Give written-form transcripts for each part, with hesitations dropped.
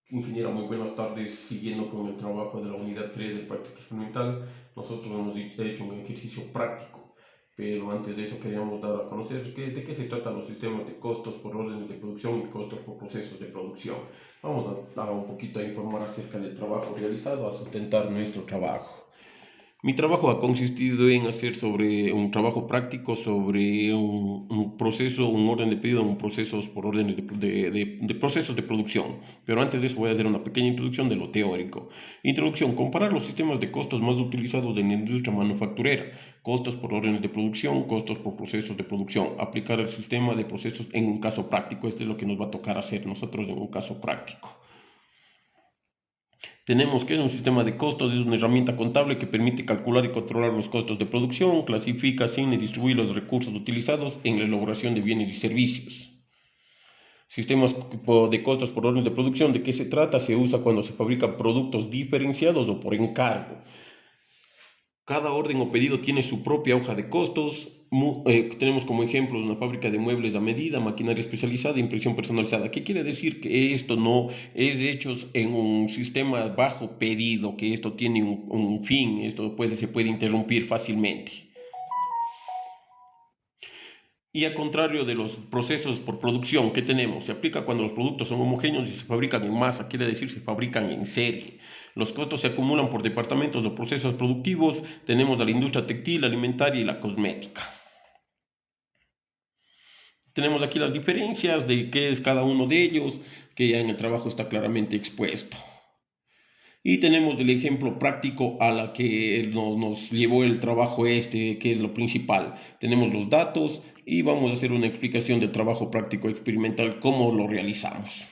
Ingeniera, muy buenas tardes. Siguiendo con el trabajo de la unidad 3 del práctico experimental, nosotros hemos hecho un ejercicio práctico, pero antes de eso queríamos dar a conocer de qué se tratan los sistemas de costos por órdenes de producción y costos por procesos de producción. Vamos a un poquito a informar acerca del trabajo realizado, a sustentar nuestro trabajo. Mi trabajo ha consistido en hacer sobre un trabajo práctico sobre un proceso, un orden de pedido, un procesos por órdenes de procesos de producción. Pero antes de eso voy a hacer una pequeña introducción de lo teórico. Introducción, comparar los sistemas de costos más utilizados en la industria manufacturera. Costos por órdenes de producción, costos por procesos de producción. Aplicar el sistema de procesos en un caso práctico. Este es lo que nos va a tocar hacer nosotros en un caso práctico. Tenemos que es un sistema de costos, es una herramienta contable que permite calcular y controlar los costos de producción, clasifica, asigna y distribuye los recursos utilizados en la elaboración de bienes y servicios. Sistemas de costos por órdenes de producción, ¿de qué se trata? Se usa cuando se fabrican productos diferenciados o por encargo. Cada orden o pedido tiene su propia hoja de costos. Tenemos como ejemplo una fábrica de muebles a medida, maquinaria especializada, impresión personalizada. ¿Qué quiere decir? Que esto no es hecho en un sistema bajo pedido, que esto tiene un fin, esto se puede interrumpir fácilmente. Y a contrario de los procesos por producción que tenemos, se aplica cuando los productos son homogéneos y se fabrican en masa, quiere decir se fabrican en serie. Los costos se acumulan por departamentos o procesos productivos. Tenemos a la industria textil, alimentaria y la cosmética. Tenemos aquí las diferencias de qué es cada uno de ellos, que ya en el trabajo está claramente expuesto. Y tenemos el ejemplo práctico a la que nos llevó el trabajo este, que es lo principal. Tenemos los datos y vamos a hacer una explicación del trabajo práctico experimental, cómo lo realizamos.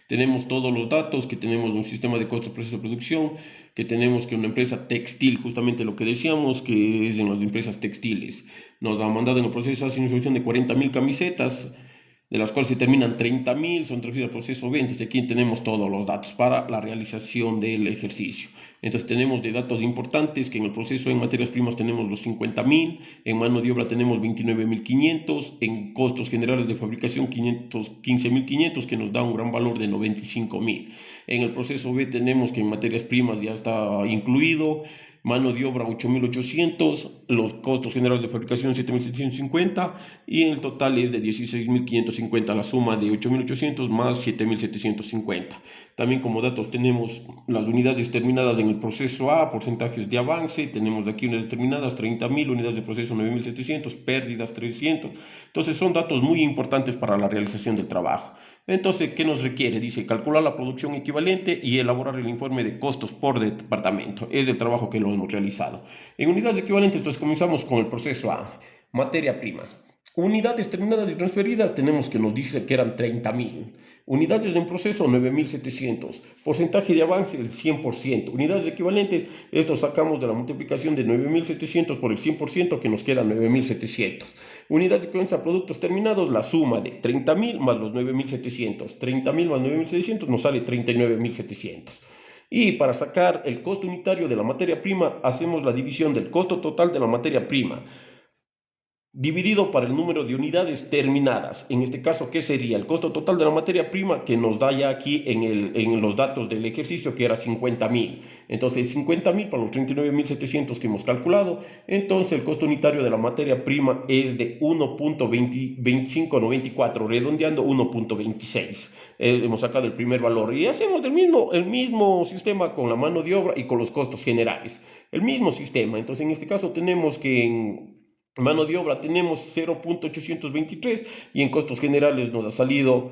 Tenemos todos los datos, que tenemos un sistema de costos, proceso de producción, que tenemos que una empresa textil, justamente lo que decíamos, que es en las empresas textiles, nos ha mandado en el proceso de distribución de 40.000 camisetas, de las cuales se terminan 30.000, son transferidas al proceso ventas. Aquí tenemos todos los datos para la realización del ejercicio. Entonces tenemos de datos importantes que en el proceso en materias primas tenemos los 50.000, en mano de obra tenemos 29.500, en costos generales de fabricación 15.500, que nos da un gran valor de 95.000. En el proceso B tenemos que en materias primas ya está incluido, mano de obra 8.800, los costos generales de fabricación 7.750 y el total es de 16.550, la suma de 8.800 más 7.750. También como datos tenemos las unidades terminadas en el proceso A, porcentajes de avance, tenemos aquí unidades terminadas 30.000, unidades de proceso 9.700, pérdidas 300. Entonces son datos muy importantes para la realización del trabajo. Entonces, ¿qué nos requiere? Dice calcular la producción equivalente y elaborar el informe de costos por departamento. Es el trabajo que lo hemos realizado. En unidades equivalentes, entonces comenzamos con el proceso A, materia prima. Unidades terminadas y transferidas tenemos que nos dice que eran 30.000. Unidades en proceso 9.700. Porcentaje de avance el 100%. Unidades equivalentes, esto sacamos de la multiplicación de 9.700 por el 100% que nos queda 9.700. Unidades equivalentes a productos terminados, la suma de 30.000 más los 9.700. 30.000 más 9.700 nos sale 39.700. Y para sacar el costo unitario de la materia prima, hacemos la división del costo total de la materia prima dividido por el número de unidades terminadas. En este caso, ¿qué sería? El costo total de la materia prima que nos da ya aquí en los datos del ejercicio, que era 50.000. Entonces, 50.000 para los 39.700 que hemos calculado. Entonces, el costo unitario de la materia prima es de 1.2594, redondeando 1.26. Hemos sacado el primer valor y hacemos el mismo sistema con la mano de obra y con los costos generales. El mismo sistema. Entonces, en este caso tenemos que en mano de obra tenemos 0.823 y en costos generales nos ha salido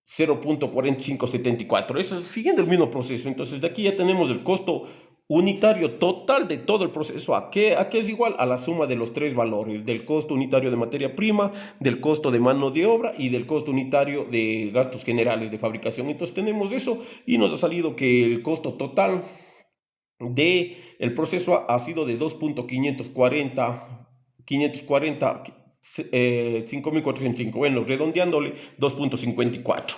0.4574. Eso es siguiendo el mismo proceso. Entonces de aquí ya tenemos el costo unitario total de todo el proceso ¿A qué es igual? A la suma de los tres valores, del costo unitario de materia prima, del costo de mano de obra y del costo unitario de gastos generales de fabricación. Entonces tenemos eso y nos ha salido que el costo total del proceso ha sido de 2.540, 5.405, bueno, redondeándole 2.54.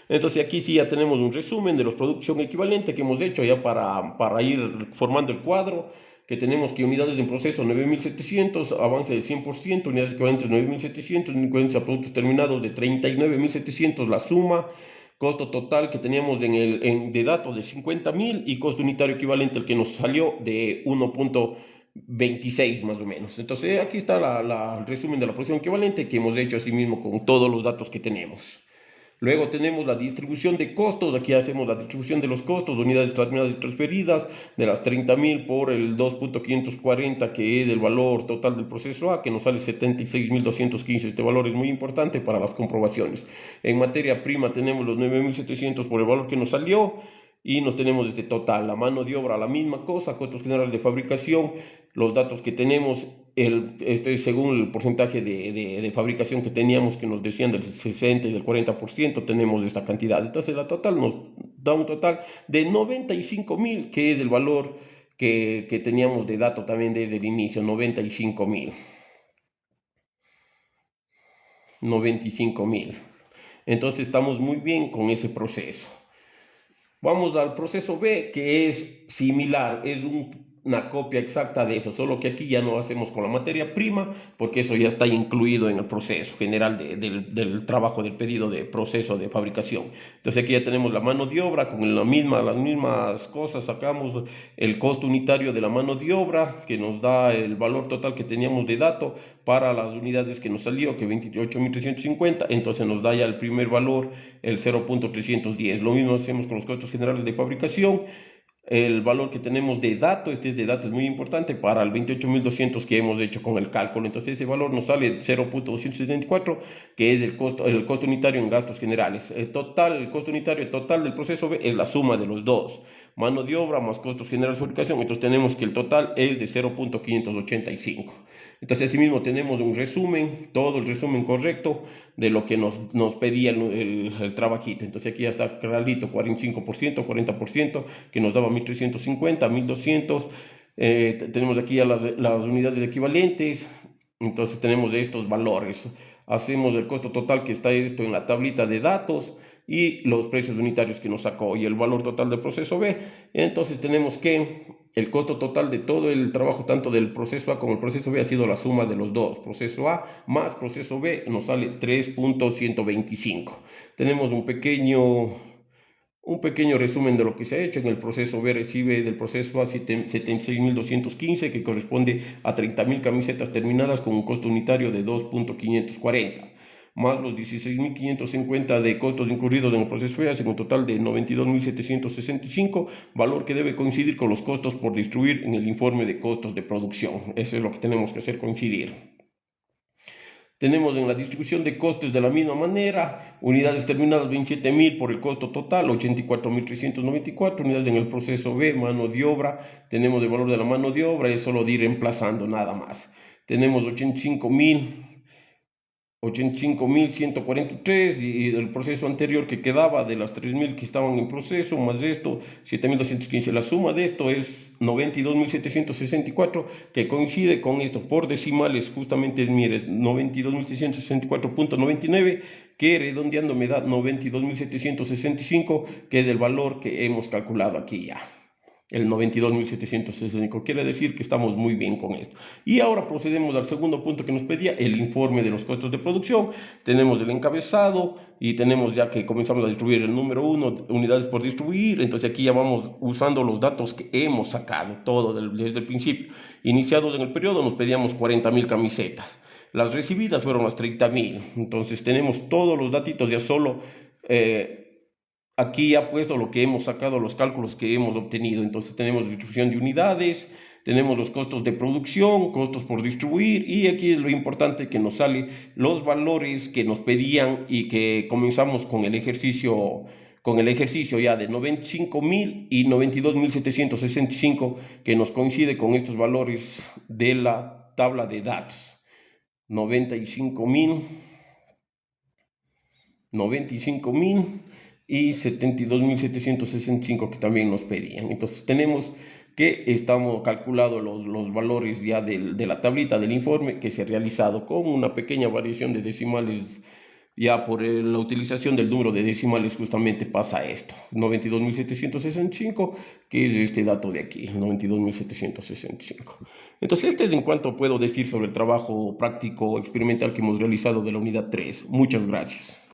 Entonces aquí sí ya tenemos un resumen de la producción equivalente que hemos hecho ya para ir formando el cuadro, que tenemos que unidades en proceso 9.700, avance del 100%, unidades equivalentes 9.700, unidades a productos terminados de 39.700 la suma, costo total que teníamos de datos de 50.000 y costo unitario equivalente al que nos salió de 1.26 más o menos. Entonces aquí está el resumen de la producción equivalente que hemos hecho así mismo con todos los datos que tenemos. Luego tenemos la distribución de costos. Aquí hacemos la distribución de los costos, unidades terminadas y transferidas, de las 30.000 por el 2.540, que es el valor total del proceso A, que nos sale 76.215. Este valor es muy importante para las comprobaciones. En materia prima tenemos los 9.700 por el valor que nos salió. Y nos tenemos este total, la mano de obra, la misma cosa, costos generales de fabricación, los datos que tenemos, según el porcentaje de fabricación que teníamos, que nos decían del 60 y del 40%, tenemos esta cantidad. Entonces la total nos da un total de 95.000, que es el valor que teníamos de dato también desde el inicio, 95.000. 95.000. Entonces estamos muy bien con ese proceso. Vamos al proceso B, que es similar, es una copia exacta de eso, solo que aquí ya no hacemos con la materia prima, porque eso ya está incluido en el proceso general del trabajo del pedido de proceso de fabricación. Entonces aquí ya tenemos la mano de obra con las mismas cosas, sacamos el costo unitario de la mano de obra, que nos da el valor total que teníamos de dato para las unidades que nos salió, que 28.350, entonces nos da ya el primer valor, el 0.310. Lo mismo hacemos con los costos generales de fabricación. El valor que tenemos de dato, es muy importante para el 28.200 que hemos hecho con el cálculo. Entonces ese valor nos sale 0.274, que es el costo unitario en gastos generales. El costo unitario total del proceso B es la suma de los dos, mano de obra más costos generales de fabricación. Entonces tenemos que el total es de 0.585. Entonces asimismo tenemos un resumen, todo el resumen correcto de lo que nos pedía el trabajito. Entonces aquí ya está clarito, 45%, 40%, que nos daba 1.350, 1.200. Tenemos aquí ya las unidades equivalentes. Entonces tenemos estos valores. Hacemos el costo total, que está esto en la tablita de datos, y los precios unitarios que nos sacó y el valor total del proceso B. Entonces tenemos que el costo total de todo el trabajo, tanto del proceso A como el proceso B, ha sido la suma de los dos. Proceso A más proceso B nos sale 3.125. Tenemos un pequeño resumen de lo que se ha hecho. En el proceso B recibe del proceso A 76.215, que corresponde a 30.000 camisetas terminadas con un costo unitario de 2.540, más los 16.550 de costos incurridos en el proceso B, hacen un total de 92.765, valor que debe coincidir con los costos por distribuir en el informe de costos de producción. Eso es lo que tenemos que hacer coincidir. Tenemos en la distribución de costes de la misma manera, unidades terminadas 27.000 por el costo total, 84.394, unidades en el proceso B, mano de obra, tenemos el valor de la mano de obra, es solo de ir reemplazando nada más. Tenemos 85.143 y el proceso anterior que quedaba de las 3.000 que estaban en proceso, más esto, 7.215. La suma de esto es 92.764, que coincide con esto por decimales, justamente es, mire, 92.764.99, que redondeando me da 92.765, que es el valor que hemos calculado aquí ya. El 92.765, quiere decir que estamos muy bien con esto. Y ahora procedemos al segundo punto que nos pedía, el informe de los costos de producción. Tenemos el encabezado y tenemos ya que comenzamos a distribuir el número 1, unidades por distribuir. Entonces aquí ya vamos usando los datos que hemos sacado, todo desde el principio. Iniciados en el periodo nos pedíamos 40.000 camisetas. Las recibidas fueron las 30.000. Entonces tenemos todos los datitos ya solo... aquí ya puesto lo que hemos sacado, los cálculos que hemos obtenido. Entonces tenemos distribución de unidades, tenemos los costos de producción, costos por distribuir, y aquí es lo importante que nos sale los valores que nos pedían y que comenzamos con el ejercicio ya de 95.000 y 92.765, que nos coincide con estos valores de la tabla de datos. 95.000 y 72.765 que también nos pedían. Entonces tenemos que estamos calculando los valores ya de la tablita del informe que se ha realizado con una pequeña variación de decimales. Ya por la utilización del número de decimales justamente pasa esto, 92.765, que es este dato de aquí, 92.765. Entonces este es en cuanto puedo decir sobre el trabajo práctico experimental que hemos realizado de la unidad 3. Muchas gracias.